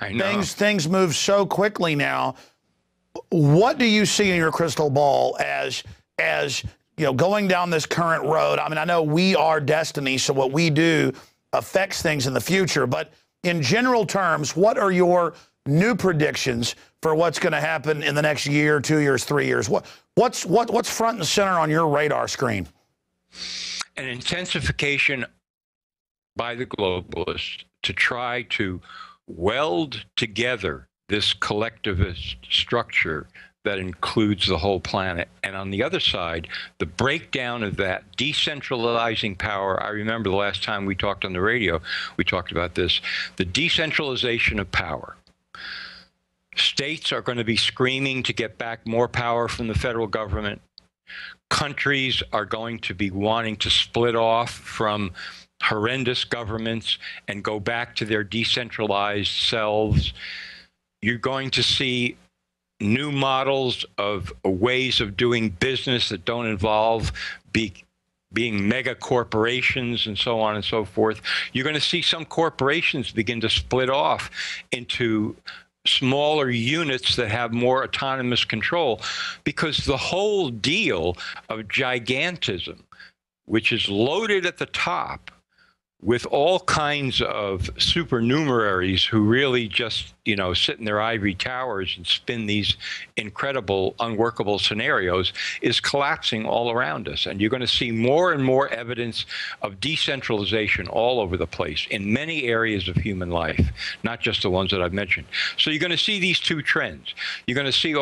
I know. Things move so quickly now. What do you see in your crystal ball as going down this current road? I mean, I know we are destiny, so what we do affects things in the future. But in general terms, what are your new predictions for what's going to happen in the next year, 2 years, 3 years? What's front and center on your radar screen? An intensification by the globalists to try to weld together this collectivist structure that includes the whole planet. And on the other side, the breakdown of that, decentralizing power. I remember the last time we talked on the radio, we talked about this, the decentralization of power. States are going to be screaming to get back more power from the federal government. Countries are going to be wanting to split off from horrendous governments and go back to their decentralized selves. You're going to see new models of ways of doing business that don't involve being mega corporations and so on and so forth. You're going to see some corporations begin to split off into smaller units that have more autonomous control, because the whole deal of gigantism, which is loaded at the top with all kinds of supernumeraries who really just, sit in their ivory towers and spin these incredible, unworkable scenarios, is collapsing all around us. And you're going to see more and more evidence of decentralization all over the place in many areas of human life, not just the ones that I've mentioned. So you're going to see these two trends. You're going to see,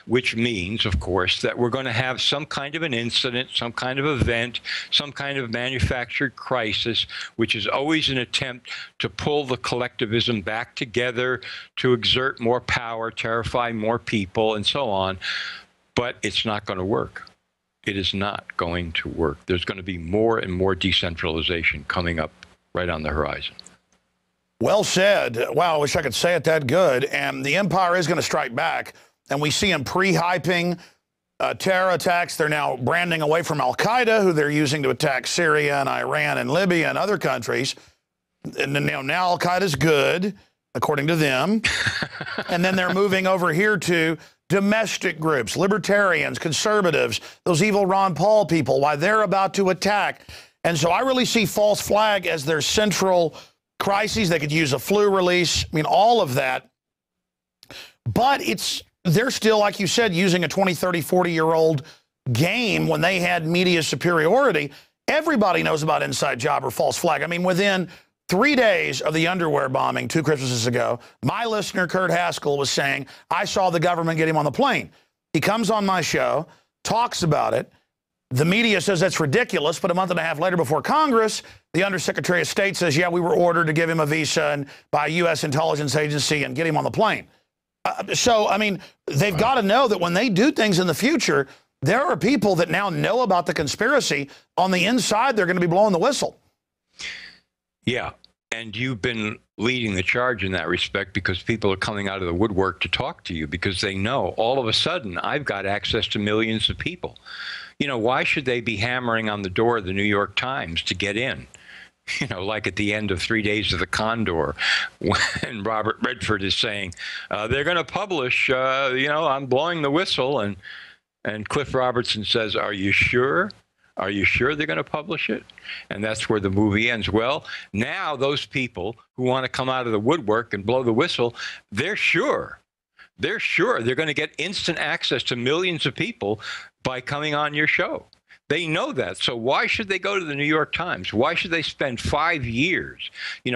which means, of course, that we're going to have some kind of an incident, some kind of event, some kind of manufactured crisis, which is always an attempt to pull the collectivism back together, to exert more power, terrify more people, and so on. But it's not going to work. It is not going to work. There's going to be more and more decentralization coming up right on the horizon. Well said. Wow, I wish I could say it that good. And the empire is going to strike back. And we see them pre-hyping terror attacks. They're now branding away from al-Qaeda, who they're using to attack Syria and Iran and Libya and other countries. And now al-Qaeda's good, according to them. And then they're moving over here to domestic groups, libertarians, conservatives, those evil Ron Paul people, why they're about to attack. And so I really see false flag as their central crises. They could use a flu release. I mean, all of that. But they're still, like you said, using a 20, 30, 40-year-old game when they had media superiority. Everybody knows about inside job or false flag. I mean, within 3 days of the underwear bombing 2 Christmases ago, my listener, Kurt Haskell, was saying, I saw the government get him on the plane. He comes on my show, talks about it. The media says that's ridiculous, but a month and a half later before Congress, the Undersecretary of State says, yeah, we were ordered to give him a visa and by a U.S. intelligence agency and get him on the plane. So, I mean, they've got to know that when they do things in the future, there are people that now know about the conspiracy. On the inside, they're going to be blowing the whistle. Yeah, and you've been leading the charge in that respect, because people are coming out of the woodwork to talk to you because they know all of a sudden I've got access to millions of people. Why should they be hammering on the door of the New York Times to get in? Like at the end of 3 Days of the Condor, when Robert Redford is saying, they're going to publish, I'm blowing the whistle. And Cliff Robertson says, are you sure? Are you sure they're going to publish it? And that's where the movie ends. Well, now those people who want to come out of the woodwork and blow the whistle, they're sure. They're sure they're going to get instant access to millions of people by coming on your show. They know that. So why should they go to the New York Times? Why should they spend 5 years,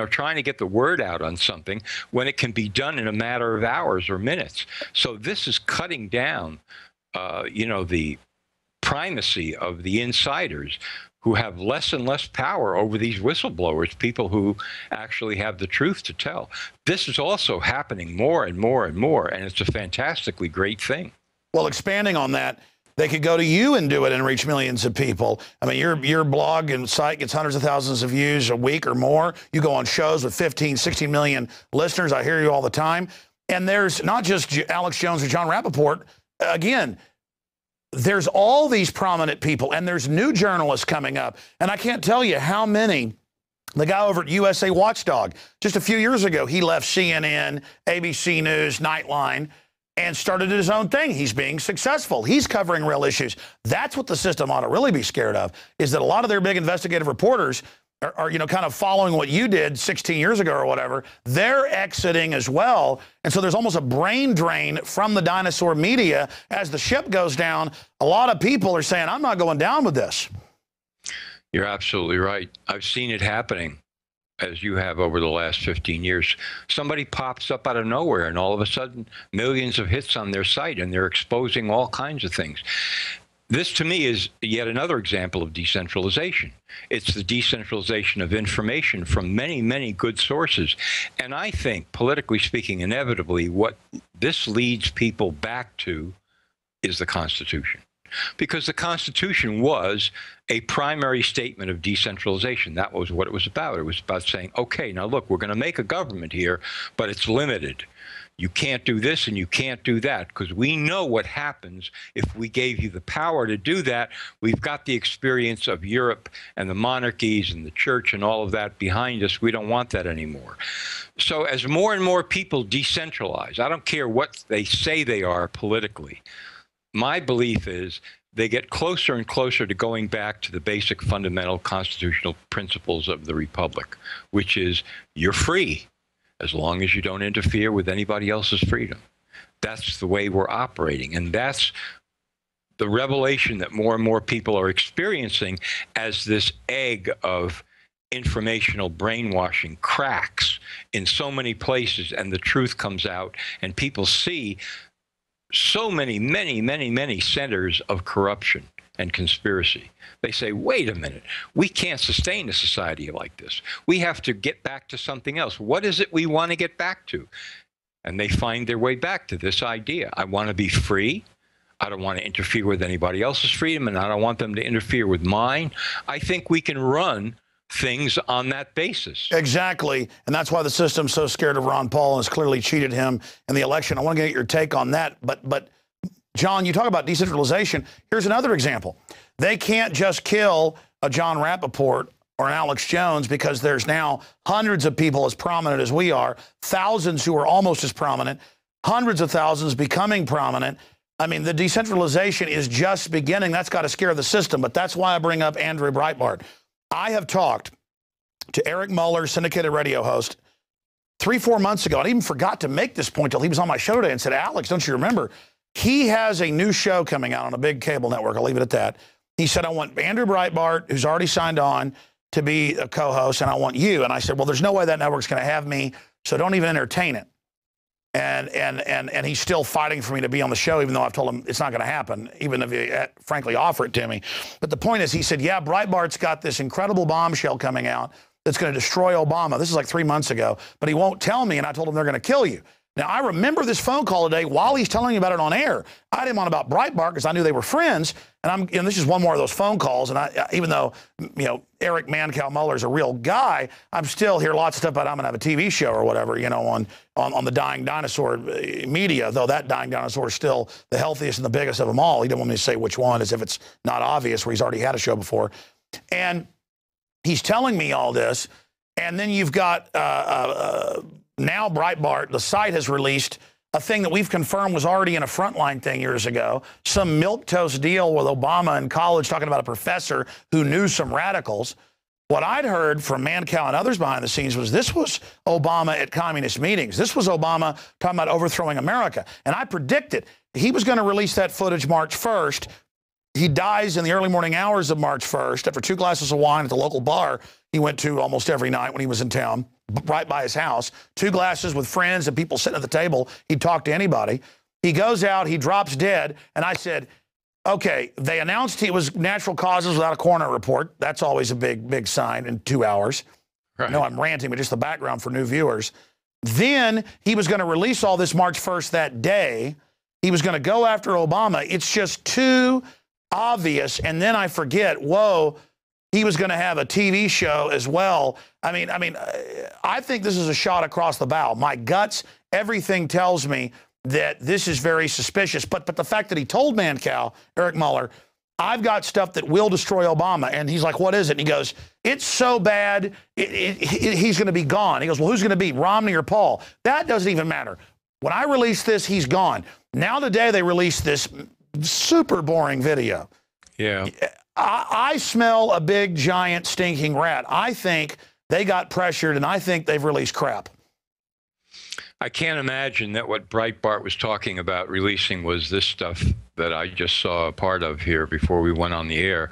trying to get the word out on something when it can be done in a matter of hours or minutes? So this is cutting down, the primacy of the insiders who have less and less power over these whistleblowers, people who actually have the truth to tell. This is also happening more and more and more, and it's a fantastically great thing. Well, expanding on that, they could go to you and do it and reach millions of people. I mean, your blog and site gets hundreds of thousands of views a week or more. You go on shows with 15, 16 million listeners. I hear you all the time. And there's not just Alex Jones or Jon Rappoport. Again, there's all these prominent people, and there's new journalists coming up. And I can't tell you how many The guy over at USA Watchdog, just a few years ago, he left CNN, ABC News, Nightline, and started his own thing. He's being successful. He's covering real issues. That's what the system ought to really be scared of, is that a lot of their big investigative reporters are kind of following what you did 16 years ago or whatever. They're exiting as well. And so there's almost a brain drain from the dinosaur media. As the ship goes down, a lot of people are saying, I'm not going down with this. You're absolutely right. I've seen it happening, as you have over the last 15 years. Somebody pops up out of nowhere, and all of a sudden, millions of hits on their site, and they're exposing all kinds of things. This, to me, is yet another example of decentralization. It's the decentralization of information from many, many good sources. And I think, politically speaking, inevitably, what this leads people back to is the Constitution. Because the Constitution was a primary statement of decentralization. That was what it was about. It was about saying, okay, now look, we're going to make a government here, but it's limited. You can't do this and you can't do that, because we know what happens if we gave you the power to do that. We've got the experience of Europe and the monarchies and the church and all of that behind us. We don't want that anymore. So as more and more people decentralize, I don't care what they say they are politically, my belief is they get closer and closer to going back to the basic fundamental constitutional principles of the republic, which is you're free as long as you don't interfere with anybody else's freedom. That's the way we're operating. And that's the revelation that more and more people are experiencing as this egg of informational brainwashing cracks in so many places, and the truth comes out, and people see so many centers of corruption and conspiracy. They say, wait a minute, we can't sustain a society like this. We have to get back to something else. What is it we want to get back to? And they find their way back to this idea. I want to be free. I don't want to interfere with anybody else's freedom, and I don't want them to interfere with mine. I think we can run things on that basis. Exactly. And that's why the system's so scared of Ron Paul and has clearly cheated him in the election. I want to get your take on that. But John, you talk about decentralization. Here's another example. They can't just kill a Jon Rappoport or an Alex Jones, because there's now hundreds of people as prominent as we are, thousands who are almost as prominent, hundreds of thousands becoming prominent. I mean, the decentralization is just beginning. That's got to scare the system. But that's why I bring up Andrew Breitbart. I have talked to Eric Muller, syndicated radio host, 3-4 months ago. I even forgot to make this point till he was on my show today and said, Alex, don't you remember? He has a new show coming out on a big cable network. I'll leave it at that. He said, I want Andrew Breitbart, who's already signed on, to be a co-host, and I want you. And I said, well, there's no way that network's going to have me, so don't even entertain it. And he's still fighting for me to be on the show, even though I've told him it's not going to happen, even if he frankly offer it to me. But the point is, he said, yeah, Breitbart's got this incredible bombshell coming out that's going to destroy Obama. This is like 3 months ago, but he won't tell me, and I told him they're going to kill you. Now, I remember this phone call today while he's telling me about it on air. I had him on about Breitbart because I knew they were friends, and this is one more of those phone calls. And even though Eric Mancow Muller's a real guy, I'm still hear lots of stuff about I'm going to have a TV show or whatever, on the dying dinosaur media. Though that dying dinosaur is still the healthiest and the biggest of them all. He didn't want me to say which one, as if it's not obvious, where he's already had a show before. And he's telling me all this, and then you've got now Breitbart, the site has released a thing that we've confirmed was already in a Frontline thing years ago, some milquetoast deal with Obama in college, talking about a professor who knew some radicals. What I'd heard from Mancow and others behind the scenes was this was Obama at communist meetings. This was Obama talking about overthrowing America. And I predicted he was going to release that footage March 1st. He dies in the early morning hours of March 1st after 2 glasses of wine at the local bar he went to almost every night when he was in town, right by his house. 2 glasses with friends and people sitting at the table. He'd talk to anybody. He goes out, he drops dead, and I said, okay, they announced it was natural causes without a coroner report. That's always a big sign in 2 hours. Right. No, I'm ranting, but just the background for new viewers. Then he was going to release all this March 1st that day. He was going to go after Obama. It's just too obvious. And then I forget, whoa, he was going to have a TV show as well. I mean, I think this is a shot across the bow. My guts, everything tells me that this is very suspicious. But the fact that he told Mancow, Eric Muller, I've got stuff that will destroy Obama. And he's like, what is it? And he goes, it's so bad, he's going to be gone. He goes, well, who's going to be, Romney or Paul? That doesn't even matter. When I release this, he's gone. Now today they released this super boring video. Yeah. I smell a big, giant, stinking rat. I think they got pressured, and I think they've released crap. I can't imagine that what Breitbart was talking about releasing was this stuff that I just saw a part of here before we went on the air.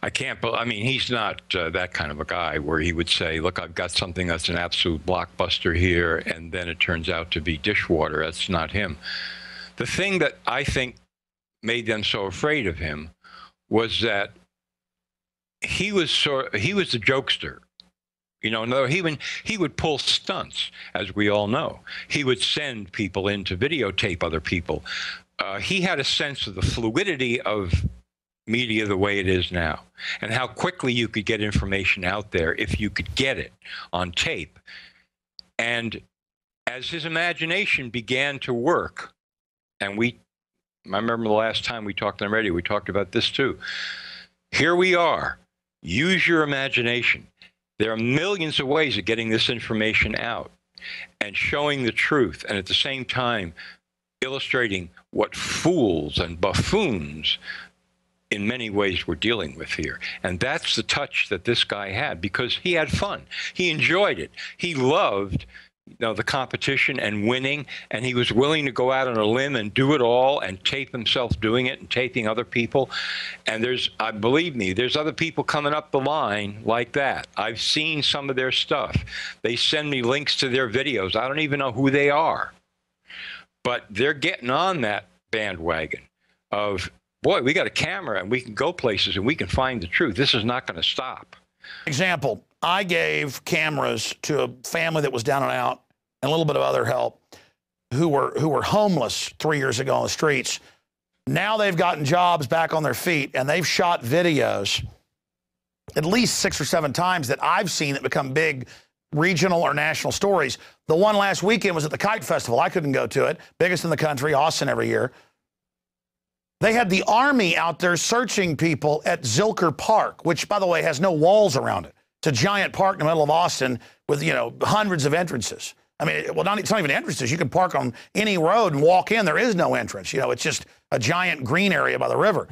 I mean, he's not that kind of a guy where he would say, look, I've got something that's an absolute blockbuster here, and then it turns out to be dishwater. That's not him. The thing that I think made them so afraid of him was that he was the jokester. You know, no, he would pull stunts, as we all know. He would send people in to videotape other people. He had a sense of the fluidity of media the way it is now, and how quickly you could get information out there if you could get it on tape. And as his imagination began to work, and I remember the last time we talked on radio, we talked about this too. Here we are. Use your imagination. There are millions of ways of getting this information out and showing the truth, and at the same time illustrating what fools and buffoons in many ways we're dealing with here. And that's the touch that this guy had, because he had fun. He enjoyed it. He loved, you know, the competition and winning, and he was willing to go out on a limb and do it all and tape himself doing it and taping other people. And believe me, there's other people coming up the line like that. I've seen some of their stuff. They send me links to their videos. I don't even know who they are. But they're getting on that bandwagon of, boy, we got a camera and we can go places and we can find the truth. This is not going to stop. Example, I gave cameras to a family that was down and out, and a little bit of other help, who were homeless 3 years ago on the streets. Now they've gotten jobs, back on their feet, and they've shot videos at least 6 or 7 times that I've seen that become big regional or national stories. The one last weekend was at the Kite Festival. I couldn't go to it. Biggest in the country, Austin every year. They had the Army out there searching people at Zilker Park, which, by the way, has no walls around it. It's a giant park in the middle of Austin with, you know, hundreds of entrances. I mean, well, it's not even entrances. You can park on any road and walk in. There is no entrance. You know, it's just a giant green area by the river.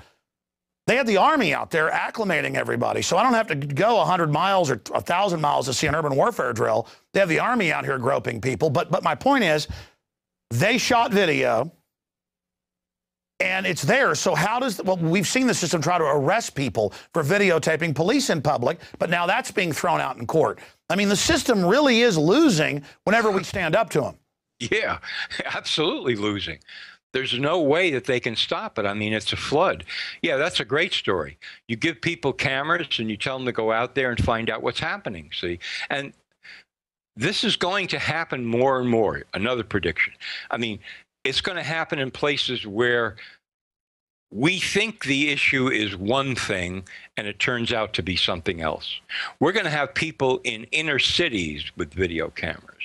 They had the Army out there acclimating everybody. So I don't have to go 100 miles or 1,000 miles to see an urban warfare drill. They have the Army out here groping people. But my point is, they shot video, and it's there. So how does, well, we've seen the system try to arrest people for videotaping police in public, but now that's being thrown out in court. I mean, the system really is losing whenever we stand up to them. Yeah, absolutely losing. There's no way that they can stop it. I mean, it's a flood. Yeah, that's a great story. You give people cameras and you tell them to go out there and find out what's happening, see? And this is going to happen more and more. Another prediction. I mean, it's going to happen in places where we think the issue is one thing and it turns out to be something else. We're going to have people in inner cities with video cameras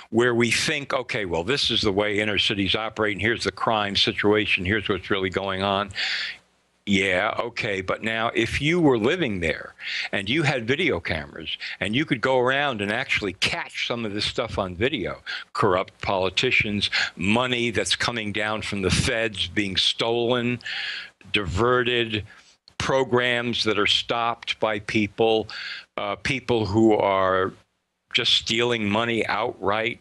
where we think, okay, well, this is the way inner cities operate, and here's the crime situation, here's what's really going on. Yeah, okay, but now if you were living there and you had video cameras and you could go around and actually catch some of this stuff on video, corrupt politicians, money that's coming down from the feds being stolen, diverted, programs that are stopped by people, people who are just stealing money outright,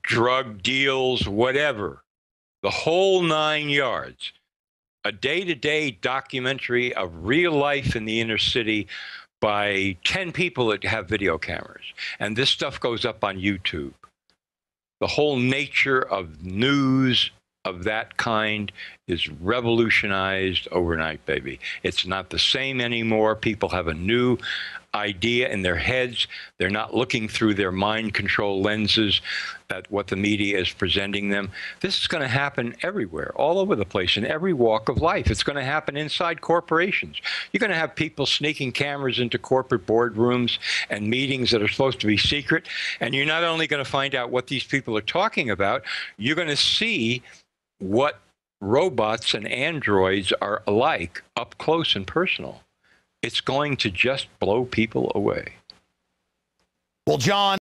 drug deals, whatever, the whole 9 yards. A day-to-day documentary of real life in the inner city by 10 people that have video cameras. And this stuff goes up on YouTube. The whole nature of news of that kind is revolutionized overnight, baby. It's not the same anymore. People have a new idea in their heads. They're not looking through their mind control lenses at what the media is presenting them. This is going to happen everywhere, all over the place, in every walk of life. It's going to happen inside corporations. You're going to have people sneaking cameras into corporate boardrooms and meetings that are supposed to be secret. And you're not only going to find out what these people are talking about, you're going to see what robots and androids are alike, up close and personal, it's going to just blow people away. Well, Jon,